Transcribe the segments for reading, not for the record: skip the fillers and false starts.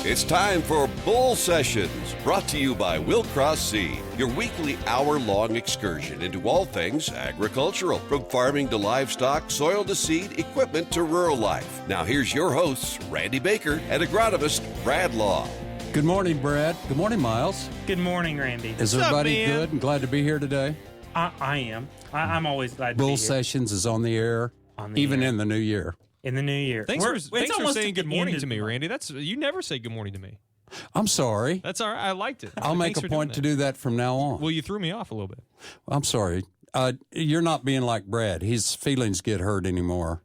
It's time for Bull Sessions, brought to you by NeCo Seed, your weekly hour-long excursion into all things agricultural, from farming to livestock, soil to seed, equipment to rural life. Now here's your hosts, Randy Baker and agronomist Brad Law. Good morning, Brad. Good morning, Miles. Good morning, Randy. Is everybody good and glad to be here today? I am. I'm always glad to be here. Bull Sessions is on the air, even in the new year. In the new year. Thanks for saying good morning to me, Randy. You never say good morning to me. I'm sorry. That's all right. I liked it. I'll make a point to do that from now on. Well, you threw me off a little bit. I'm sorry. You're not being like Brad. His feelings get hurt anymore.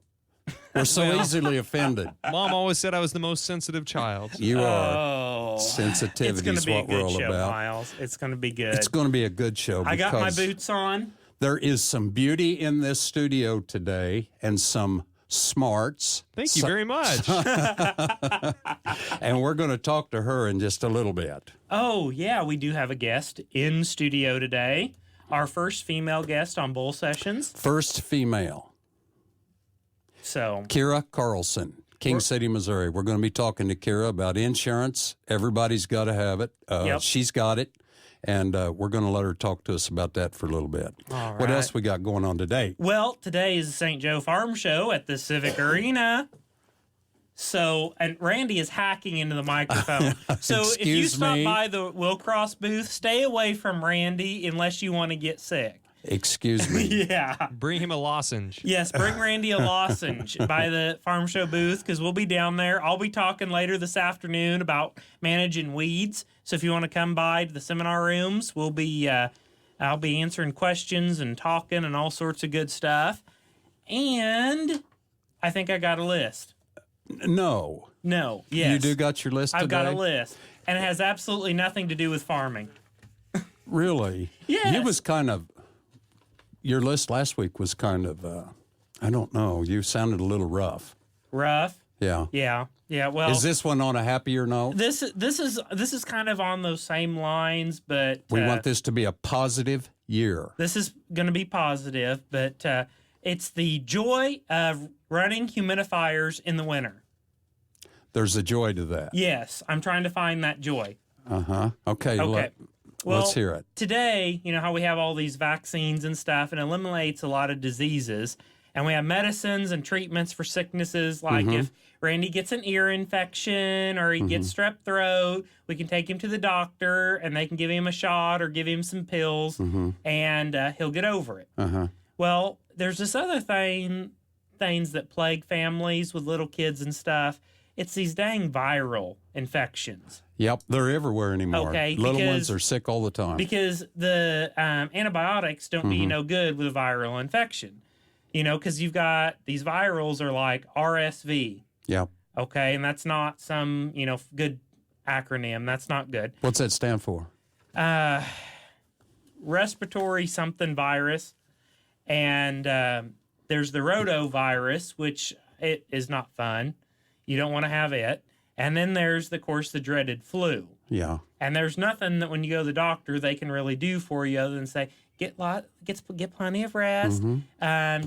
We're so easily offended. Mom always said I was the most sensitive child. You are. Sensitivity is what we're all about. Miles. It's going to be good. It's going to be a good show. I got my boots on. There is some beauty in this studio today and some smarts. Thank you very much. And we're going to talk to her in just a little bit. Oh, yeah, we do have a guest in studio today. Our first female guest on Bull Sessions. First female. So, Kyra Carlson, King City, Missouri. We're going to be talking to Kyra about insurance. Everybody's got to have it. Yep. She's got it. And we're going to let her talk to us about that for a little bit. All right. What else we got going on today? Well, today is the St. Joe Farm Show at the Civic Arena. So, and Randy is hacking into the microphone. So if you stop by the Willcross booth, stay away from Randy unless you want to get sick. Excuse me. Yeah. Bring him a lozenge. Yes, bring Randy a lozenge by the farm show booth because we'll be down there. I'll be talking later this afternoon about managing weeds. So if you want to come by to the seminar rooms, I'll be answering questions and talking and all sorts of good stuff. And I think I got a list. No. Yes. You do got your list today? I've got a list. And it has absolutely nothing to do with farming. Really? Yes. You was kind of... Your list last week was kind of, I don't know, you sounded a little rough. Rough? Yeah. Yeah. Well, is this one on a happier note? This is kind of on those same lines, but we want this to be a positive year. This is going to be positive, but it's the joy of running humidifiers in the winter. There's a joy to that. Yes, I'm trying to find that joy. Okay. Well, let's hear it. Today, you know how we have all these vaccines and stuff, and eliminates a lot of diseases. And we have medicines and treatments for sicknesses, like if Randy gets an ear infection or he gets strep throat, we can take him to the doctor, and they can give him a shot or give him some pills, and he'll get over it. Well, there's this other things that plague families with little kids and stuff. It's these dang viral infections. Yep, they're everywhere anymore. Okay, little ones are sick all the time. Because the antibiotics don't do you no good with a viral infection. You know, because you've got these virals are like RSV. Yep. Okay, and that's not some, good acronym. That's not good. What's that stand for? Respiratory something virus. And there's the rotavirus, which it is not fun. You don't want to have it. And then there's, of course, the dreaded flu. Yeah. And there's nothing that when you go to the doctor they can really do for you other than say, get plenty of rest,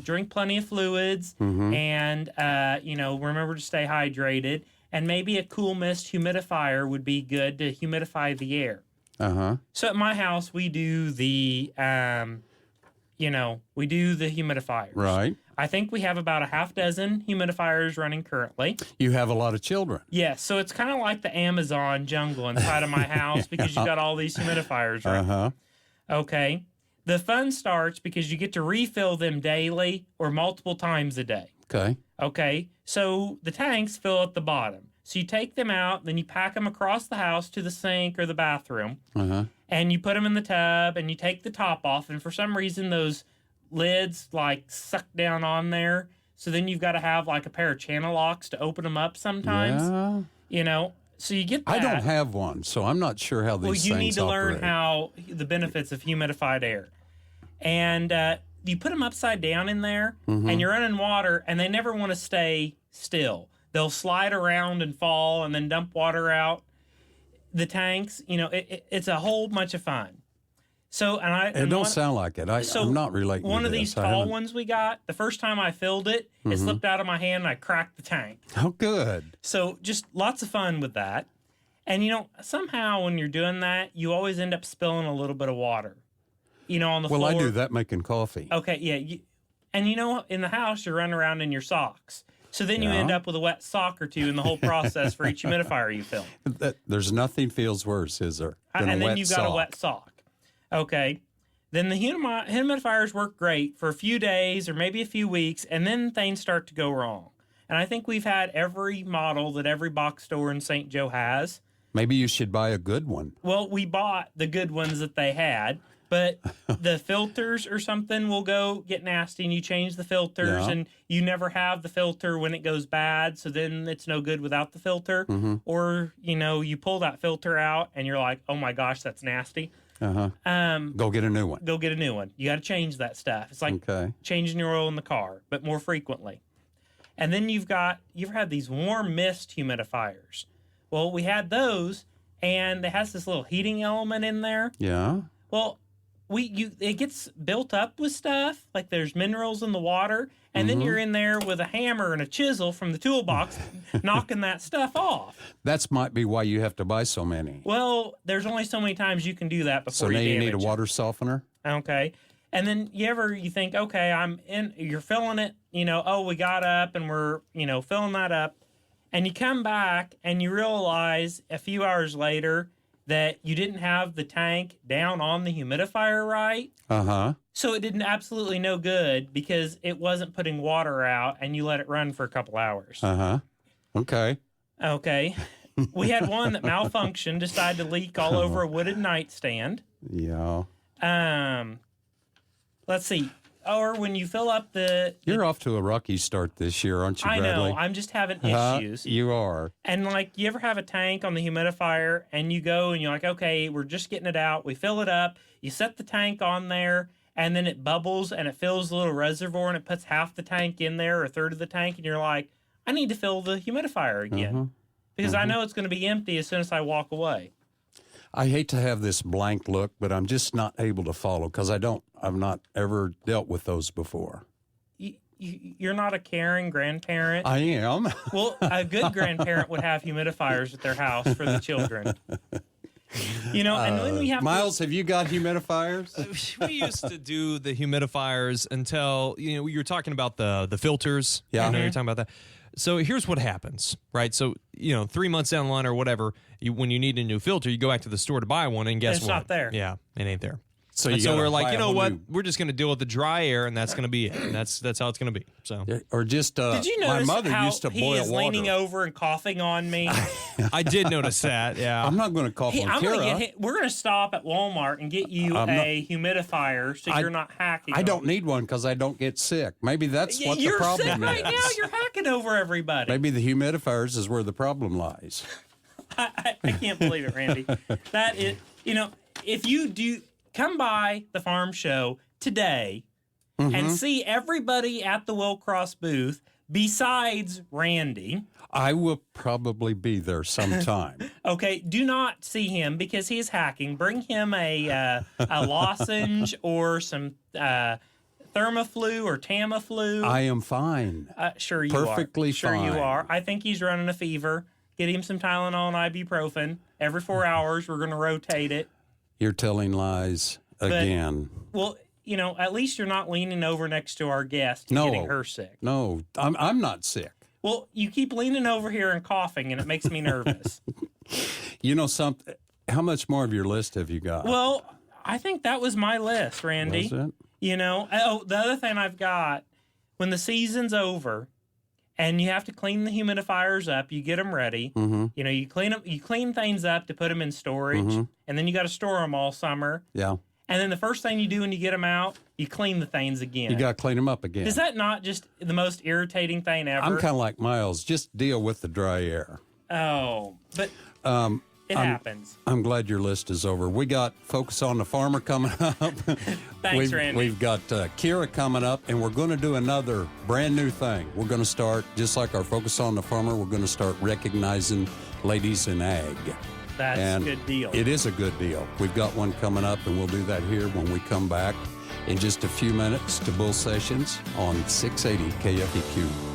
drink plenty of fluids, and, remember to stay hydrated. And maybe a cool mist humidifier would be good to humidify the air. So at my house, we do the humidifiers. Right. I think we have about a half dozen humidifiers running currently. You have a lot of children. Yes, so it's kind of like the Amazon jungle inside of my house because you've got all these humidifiers running. Okay. The fun starts because you get to refill them daily or multiple times a day. Okay. So the tanks fill at the bottom. So you take them out, then you pack them across the house to the sink or the bathroom, and you put them in the tub, and you take the top off, and for some reason those lids suck down on there, so then you've got to have a pair of channel locks to open them up sometimes. Yeah. So you get that. I don't have one, so I'm not sure how these things operate. Well, you need to learn how the benefits of humidified air. And you put them upside down in there, and you're running water, and they never want to stay still. They'll slide around and fall and then dump water out. The tanks, it's a whole bunch of fun. So, it don't sound like it. I'm not relating. One to of this. these tall ones we got, the first time I filled it, it slipped out of my hand and I cracked the tank. Oh, good. So just lots of fun with that. And, somehow when you're doing that, you always end up spilling a little bit of water, on the floor. Well, I do that making coffee. Okay, yeah. And, in the house, you're running around in your socks. So then you end up with a wet sock or two in the whole process for each humidifier you fill. There's nothing feels worse, is there? And then you've got a wet sock. Okay. Then the humidifiers work great for a few days or maybe a few weeks, and then things start to go wrong. And I think we've had every model that every box store in St. Joe has. Maybe you should buy a good one. Well, we bought the good ones that they had, but the filters or something will go get nasty, and you change the filters, and you never have the filter when it goes bad, so then it's no good without the filter. Mm-hmm. Or, you pull that filter out, and you're like, oh my gosh, that's nasty. Go get a new one. Go get a new one. You got to change that stuff. It's like changing your oil in the car, but more frequently. And then you ever had these warm mist humidifiers. Well, we had those, and it has this little heating element in there. Yeah. Well, it gets built up with stuff, like there's minerals in the water, and then you're in there with a hammer and a chisel from the toolbox knocking that stuff off. That might be why you have to buy so many. Well, there's only so many times you can do that before you damage it. So now you need a water softener? Okay. And then you think, okay, you're filling it, we got up and we're, filling that up. And you come back and you realize a few hours later that you didn't have the tank down on the humidifier right. So it did absolutely no good because it wasn't putting water out, and you let it run for a couple hours. Okay. We had one that malfunctioned, decided to leak all over a wooden nightstand. Yeah. Let's see. Or when you fill up You're off to a rocky start this year, aren't you, Bradley? I know. I'm just having issues. You are. And, you ever have a tank on the humidifier, and you go and you're like, okay, we're just getting it out. We fill it up. You set the tank on there, and then it bubbles, and it fills a little reservoir, and it puts half the tank in there or a third of the tank, and you're like, I need to fill the humidifier again. Because I know it's going to be empty as soon as I walk away. I hate to have this blank look, but I'm just not able to follow because I've not ever dealt with those before. You're not a caring grandparent. I am. Well, a good grandparent would have humidifiers at their house for the children. And then we have Miles, have you got humidifiers? We used to do the humidifiers until, you were talking about the filters. Yeah. You're talking about that. So here's what happens, right? So, 3 months down the line or whatever, when you need a new filter, you go back to the store to buy one, and guess what? It's not there. Yeah, it ain't there. So we're like, you know what? We're just going to deal with the dry air, and that's going to be it. And that's how it's going to be. So, or just did you notice my mother how used to boil he is water. leaning over and coughing on me? I did notice that. Yeah, I'm not going to cough on Kyra. We're going to stop at Walmart and get you a humidifier so you're not hacking. I don't need one because I don't get sick. Maybe that's what the problem is. You're sick right now. You're hacking over everybody. Maybe the humidifiers is where the problem lies. I can't believe it, Randy. That is, if you do. Come by the farm show today and see everybody at the Will Cross booth besides Randy. I will probably be there sometime. Okay, do not see him because he is hacking. Bring him a lozenge or some Thermaflu or Tamiflu. I am fine. Sure you are. Perfectly fine. Sure you fine. are. I think he's running a fever. Get him some Tylenol and ibuprofen. Every 4 hours, we're going to rotate it. You're telling lies again. Well, at least you're not leaning over next to our guest and getting her sick. No, I'm not sick. Well, you keep leaning over here and coughing, and it makes me nervous. Something. How much more of your list have you got? Well, I think that was my list, Randy. Was it? The other thing I've got, when the season's over, and you have to clean the humidifiers up. You get them ready. You clean them. You clean things up to put them in storage, and then you got to store them all summer. Yeah. And then the first thing you do when you get them out, you clean the things again. You got to clean them up again. Is that not just the most irritating thing ever? I'm kind of like Miles. Just deal with the dry air. Oh, but it happens. I'm glad your list is over. We got Focus on the Farmer coming up. Thanks, Randy. We've got Kyra coming up, and we're going to do another brand new thing. We're going to start, just like our Focus on the Farmer, we're going to start recognizing ladies in ag. That's a good deal. It is a good deal. We've got one coming up, and we'll do that here when we come back in just a few minutes to Bull Sessions on 680 KFEQ.